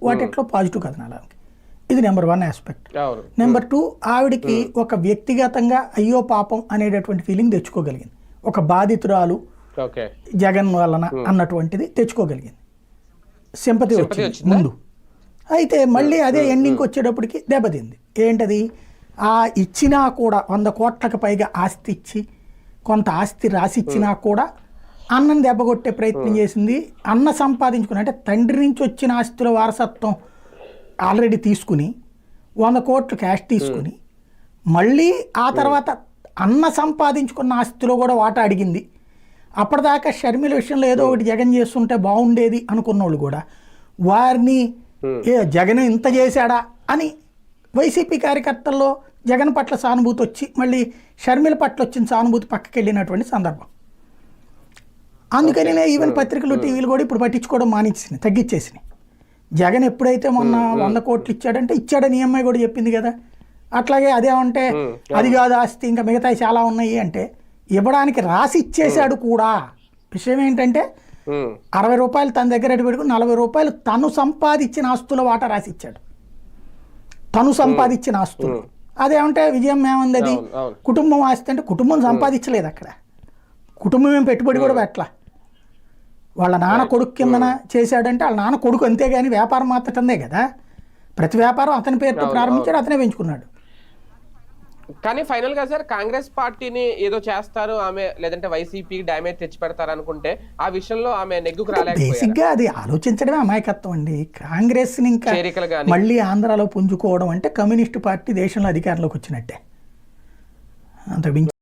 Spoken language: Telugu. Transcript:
వాటిట్లో పాజిటివ్ కథనాలు. ఇది నెంబర్ 1 ఆస్పెక్ట్. నెంబర్ 2, ఆవిడికి ఒక వ్యక్తిగతంగా అయ్యో పాపం అనేటటువంటి ఫీలింగ్ తెచ్చుకోగలిగింది. ఒక బాధితురాలు జగన్ వలన అన్నటువంటిది తెచ్చుకోగలిగింది, సింపతి వచ్చింది ముందు. అయితే మళ్ళీ అదే ఎండింగ్కి వచ్చేటప్పటికి దెబ్బతింది. ఏంటది, ఆ ఇచ్చినా కూడా 100 కోట్లకు పైగా ఆస్తి ఇచ్చి కొంత ఆస్తి రాసిచ్చినా కూడా అన్నని దెబ్బకొట్టే ప్రయత్నం చేసింది. అన్న సంపాదించుకుని, అంటే తండ్రి నుంచి వచ్చిన ఆస్తుల వారసత్వం ఆల్రెడీ తీసుకుని 100 కోట్లు క్యాష్ తీసుకుని మళ్ళీ ఆ తర్వాత అన్న సంపాదించుకున్న ఆస్తిలో కూడా వాటా అడిగింది. అప్పటిదాకా షర్మిల విషయంలో ఏదో ఒకటి జగన్ చేస్తుంటే బాగుండేది అనుకున్న వాళ్ళు కూడా వారిని జగన్ ఇంత చేశాడా అని వైసీపీ కార్యకర్తల్లో జగన్ పట్ల సానుభూతి వచ్చి మళ్ళీ షర్మిల పట్ల వచ్చిన సానుభూతి పక్కకి వెళ్ళినటువంటి సందర్భం. అందుకనే ఈవెన్ పత్రికలు టీవీలు కూడా ఇప్పుడు పట్టించుకోవడం మానేసినాయి, తగ్గించేసినాయి. జగన్ ఎప్పుడైతే మొన్న 100 కోట్లు ఇచ్చాడంటే ఇచ్చాడని EMI కూడా చెప్పింది కదా. అట్లాగే అదేమంటే అది కాదు ఆస్తి ఇంకా మిగతా చాలా ఉన్నాయి అంటే ఇవ్వడానికి రాసి ఇచ్చేశాడు కూడా. విషయం ఏంటంటే 60 రూపాయలు తన దగ్గర పెట్టుకుని 40 రూపాయలు తను సంపాదించిన ఆస్తుల వాటా రాసి ఇచ్చాడు. తను సంపాదించిన ఆస్తులు అదేమంటే విజయం ఏముంది, అది కుటుంబం ఆస్తి అంటే కుటుంబం సంపాదించలేదు, అక్కడ కుటుంబం ఏం పెట్టుబడి కూడా పెట్టలా. వాళ్ళ నాన్న కొడుకు కిందన చేశాడంటే వాళ్ళ నాన్న కొడుకు, అంతేగాని వ్యాపారం మాత్రమే కదా. ప్రతి వ్యాపారం అతని పేరుతో ప్రారంభించాడు, అతనే పెంచుకున్నాడు. కానీ ఫైనల్ గా సార్ కాంగ్రెస్ పార్టీని ఏదో చేస్తారు ఆమె, లేదంటే వైసీపీ డ్యామేజ్ తెచ్చి పెడతారు అనుకుంటే ఆ విషయంలో ఆమె నెగ్గుకు రాలేకపోయారు. బేసిక్గా అది ఆలోచించడమే అమాయకత్వం అండి. కాంగ్రెస్ ని ఇంకా మళ్ళీ ఆంధ్రాలో పుంజుకోవడం అంటే కమ్యూనిస్టు పార్టీ దేశంలో అధికారంలోకి వచ్చినట్టే, అంతకు